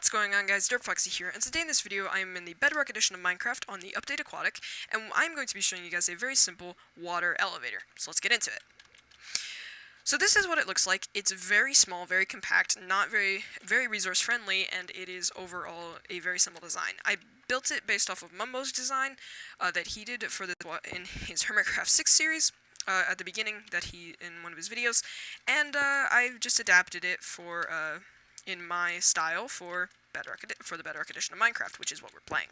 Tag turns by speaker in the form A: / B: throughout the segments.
A: What's going on, guys? DirtFoxy here, and today in this video I am in the Bedrock Edition of Minecraft on the Update Aquatic, and I'm going to be showing you guys a very simple water elevator. So let's get into it. So this is what it looks like. It's very small, very compact, not very resource friendly, and it is overall a very simple design. I built it based off of Mumbo's design that he did for in his Hermitcraft 6 series. At the beginning in one of his videos, and I've just adapted it for in my style for the Bedrock Edition of Minecraft, which is what we're playing.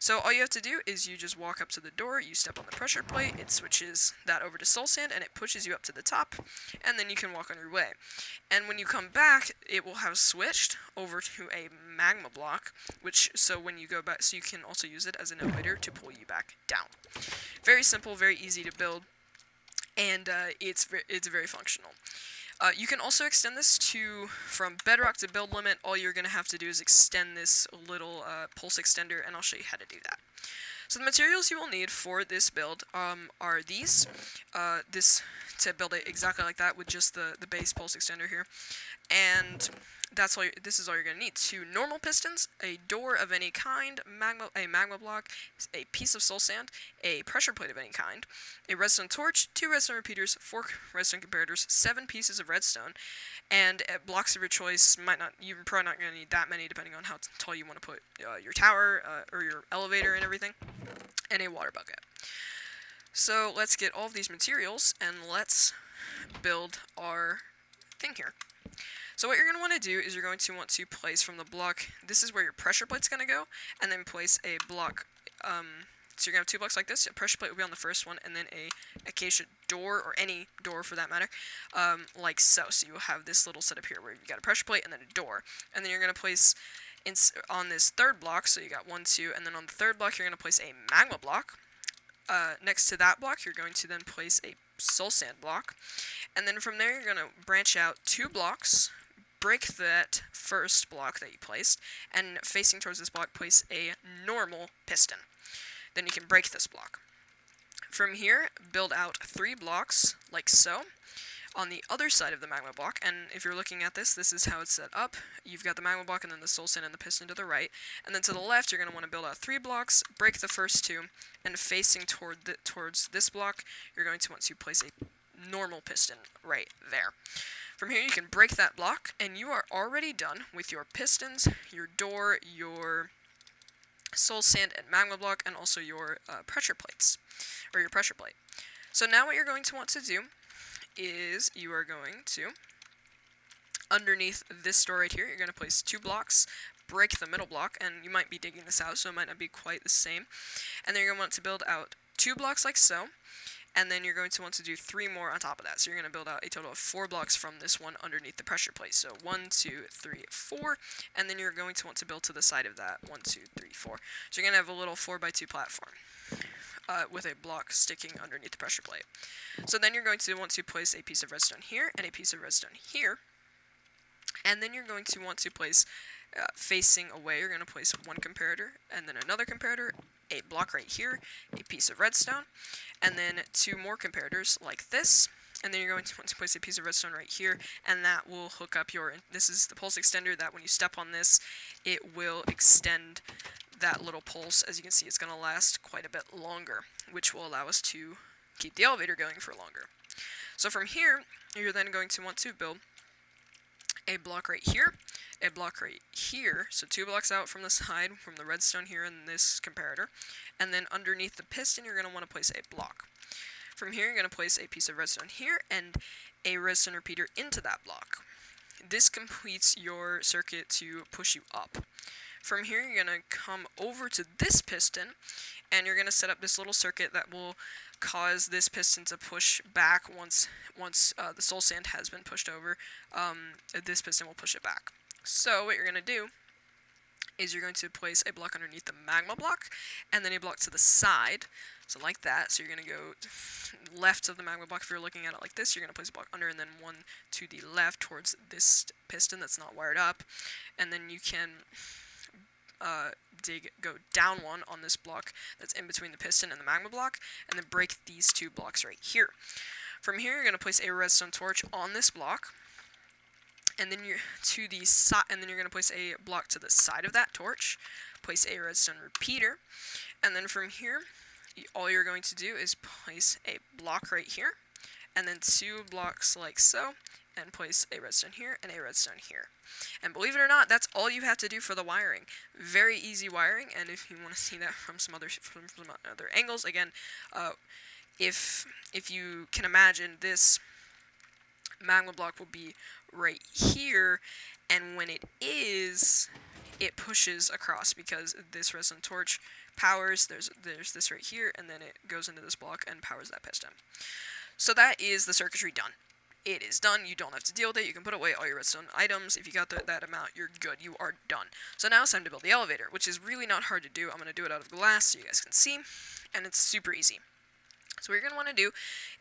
A: So all you have to do is you just walk up to the door, you step on the pressure plate, it switches that over to soul sand, and it pushes you up to the top, and then you can walk on your way. And when you come back, it will have switched over to a magma block, so when you go back, so you can also use it as an elevator to pull you back down. Very simple, very easy to build, and it's very functional. You can also extend this from bedrock to build limit. All you're going to have to do is extend this little pulse extender, and I'll show you how to do that. So the materials you will need for this build are these. To build it exactly like that with just the base pulse extender here. And that's all. This is all you're going to need: 2 normal pistons, a door of any kind, a magma block, a piece of soul sand, a pressure plate of any kind, a redstone torch, 2 redstone repeaters, 4 redstone comparators, 7 pieces of redstone, and blocks of your choice. You're probably not going to need that many, depending on how tall you want to put your tower or your elevator and everything, and a water bucket. So let's get all of these materials and let's build our thing here. So what you're going to want to do is you're going to want to place from the block, this is where your pressure plate's going to go, and then place a block, so you're going to have 2 blocks like this. A pressure plate will be on the first one, and then a acacia door, or any door for that matter, like so. So you'll have this little setup here where you've got a pressure plate and then a door, and then you're going to place on this third block, so you got 1, 2, and then on the third block you're going to place a magma block. Next to that block, you're going to then place a soul sand block, and then from there you're going to branch out 2 blocks, break that first block that you placed, and facing towards this block, place a normal piston. Then you can break this block. From here, build out 3 blocks, like so, on the other side of the magma block, and if you're looking at this is how it's set up. You've got the magma block and then the soul sand and the piston to the right, and then to the left you're going to want to build out 3 blocks, break the first 2, and facing towards this block, you're going to want to place a normal piston right there. From here you can break that block, and you are already done with your pistons, your door, your soul sand and magma block, and also your pressure plates, or your pressure plate. So now what you're going to want to do is you are going to, underneath this door right here, you're going to place 2 blocks, break the middle block, and you might be digging this out, so it might not be quite the same. And then you're going to want to build out 2 blocks like so, and then you're going to want to do 3 more on top of that. So you're going to build out a total of 4 blocks from this one underneath the pressure plate. So 1, 2, 3, 4, and then you're going to want to build to the side of that 1, 2, 3, 4. So you're going to have a little 4x2 platform with a block sticking underneath the pressure plate. So then you're going to want to place a piece of redstone here and a piece of redstone here, and then you're going to want to place facing away, you're going to place 1 comparator, and then another comparator, a block right here, a piece of redstone, and then 2 more comparators like this, and then you're going to want to place a piece of redstone right here, and that will hook up this is the pulse extender that when you step on this, it will extend that little pulse. As you can see, it's going to last quite a bit longer, which will allow us to keep the elevator going for longer. So from here, you're then going to want to build a block right here, a block right here, so 2 blocks out from the side, from the redstone here and this comparator, and then underneath the piston you're going to want to place a block. From here you're going to place a piece of redstone here and a redstone repeater into that block. This completes your circuit to push you up. From here you're going to come over to this piston, and you're going to set up this little circuit that will cause this piston to push back once the soul sand has been pushed over. This piston will push it back. So what you're going to do is you're going to place a block underneath the magma block, and then a block to the side, so like that. So you're going to go left of the magma block. If you're looking at it like this, you're going to place a block under, and then 1 to the left towards this piston that's not wired up, and then you can go down 1 on this block that's in between the piston and the magma block, and then break these 2 blocks right here. From here, you're going to place a redstone torch on this block, and then you're to the side, and then you're going to place a block to the side of that torch, place a redstone repeater, and then from here, all you're going to do is place a block right here, and then 2 blocks like so, and place a redstone here and a redstone here. And believe it or not, that's all you have to do for the wiring. Very easy wiring, and if you want to see that from some other angles, again, if you can imagine, this magma block will be right here, and when it is, it pushes across because this redstone torch powers, there's this right here, and then it goes into this block and powers that piston. So that is the circuitry done. It is done. You don't have to deal with it. You can put away all your redstone items. If you got that amount, you're good. You are done. So now it's time to build the elevator, which is really not hard to do. I'm going to do it out of glass so you guys can see, and it's super easy. So what you're going to want to do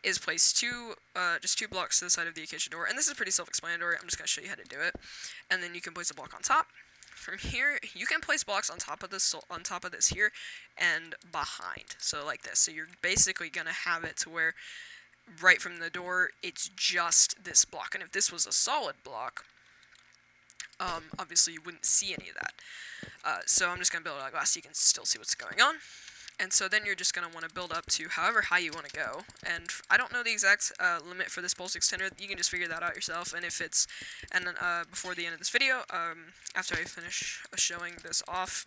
A: is place just 2 blocks to the side of the acacia door, and this is pretty self-explanatory. I'm just going to show you how to do it, and then you can place a block on top. From here, you can place blocks on top of this here, and behind, so like this. So you're basically going to have it to where right from the door, it's just this block. And if this was a solid block, obviously you wouldn't see any of that. So I'm just going to build it out of glass so you can still see what's going on. And so then you're just going to want to build up to however high you want to go. And I don't know the exact limit for this pulse extender. You can just figure that out yourself. And if it's, and then before the end of this video, after I finish showing this off,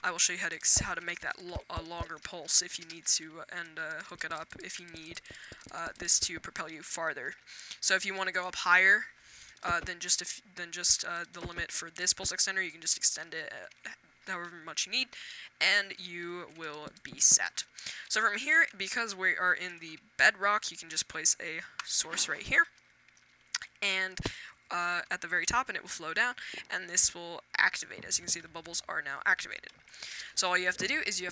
A: I will show you how to make that a longer pulse if you need to, and hook it up if you need this to propel you farther. So if you want to go up higher than just the limit for this pulse extender, you can just extend it however much you need, and you will be set. So from here, because we are in the bedrock, you can just place a source right here, and at the very top, and it will flow down, and this will activate. As you can see, the bubbles are now activated. So all you have to do is you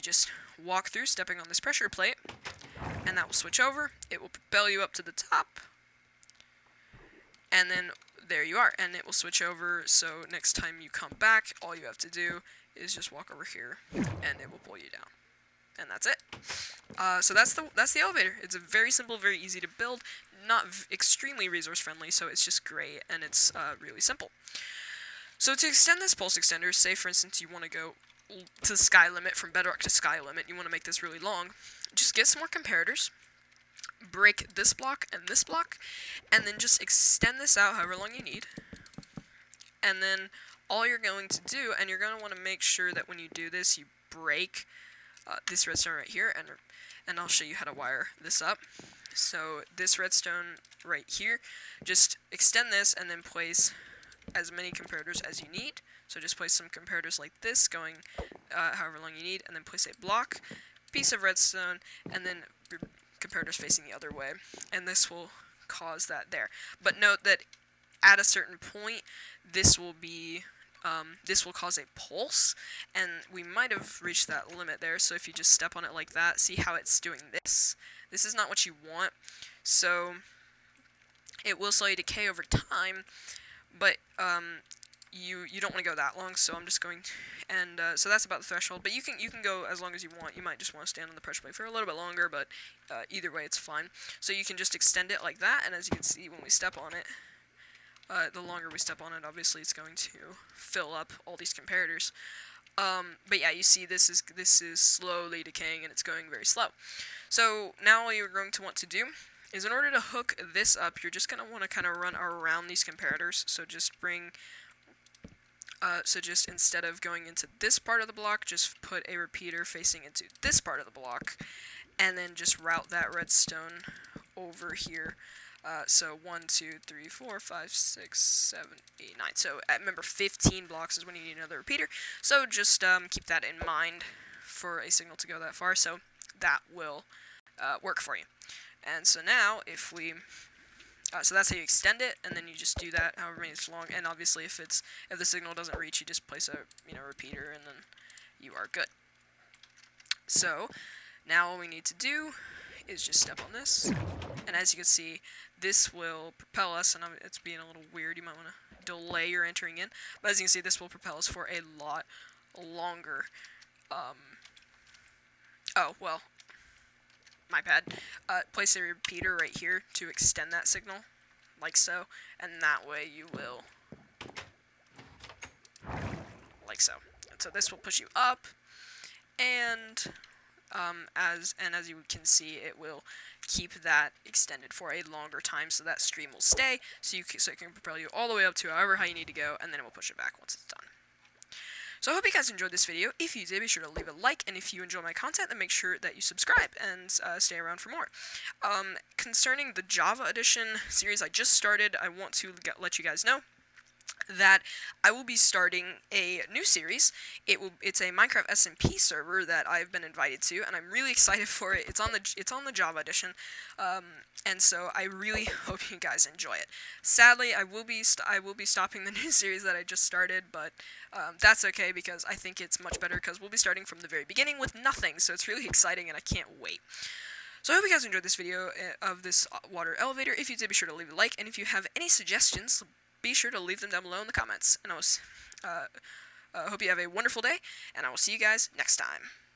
A: just walk through, stepping on this pressure plate, and that will switch over. It will propel you up to the top, and then there you are, and it will switch over. So next time you come back, all you have to do is just walk over here, and it will pull you down. And that's it. So that's the elevator. It's a very simple, very easy to build, not extremely resource friendly, so it's just great, and it's really simple. So to extend this pulse extender, say for instance you want to go to the sky limit, from bedrock to sky limit, you want to make this really long, just get some more comparators, break this block, and then just extend this out however long you need. And then all you're going to do, and you're going to want to make sure that when you do this, you break this redstone right here, and I'll show you how to wire this up. So this redstone right here, just extend this and then place as many comparators as you need. So just place some comparators like this, going however long you need, and then place a block, piece of redstone, and then comparators facing the other way, and this will cause that there. But note that at a certain point, this will cause a pulse, and we might have reached that limit there. So if you just step on it like that, see how it's doing this? This is not what you want, so it will slowly decay over time, but you don't want to go that long, so I'm just going to, and so that's about the threshold, but you can go as long as you want. You might just want to stand on the pressure plate for a little bit longer, but either way it's fine. So you can just extend it like that, and as you can see when we step on it, the longer we step on it, obviously it's going to fill up all these comparators. But yeah, you see this is slowly decaying, and it's going very slow. So now all you're going to want to do is, in order to hook this up, you're just going to want to kind of run around these comparators. So just bring, just instead of going into this part of the block, just put a repeater facing into this part of the block, and then just route that redstone over here. So 1, 2, 3, 4, 5, 6, 7, 8, 9. So remember, 15 blocks is when you need another repeater. So just keep that in mind for a signal to go that far. So that will work for you. And so now, if we, so that's how you extend it, and then you just do that however many it's long. And obviously, if the signal doesn't reach, you just place a repeater, and then you are good. So now all we need to do is just step on this, and as you can see, this will propel us, and it's being a little weird, you might want to delay your entering in, but as you can see, this will propel us for a lot longer. Oh, well, my bad. Place a repeater right here to extend that signal, like so, and that way you will, like so. And so this will push you up, and as you can see, it will keep that extended for a longer time, so that stream will stay, so it can propel you all the way up to however high you need to go, and then it will push it back once it's done. So I hope you guys enjoyed this video. If you did, be sure to leave a like, and if you enjoy my content, then make sure that you subscribe and stay around for more. Concerning the Java Edition series I just started, I want to let you guys know that I will be starting a new series. It's a Minecraft SMP server that I've been invited to, and I'm really excited for it. It's on the Java Edition, and so I really hope you guys enjoy it. Sadly, I will be stopping the new series that I just started, but that's okay because I think it's much better because we'll be starting from the very beginning with nothing. So it's really exciting, and I can't wait. So I hope you guys enjoyed this video of this water elevator. If you did, be sure to leave a like, and if you have any suggestions, be sure to leave them down below in the comments. And I hope you have a wonderful day, and I will see you guys next time.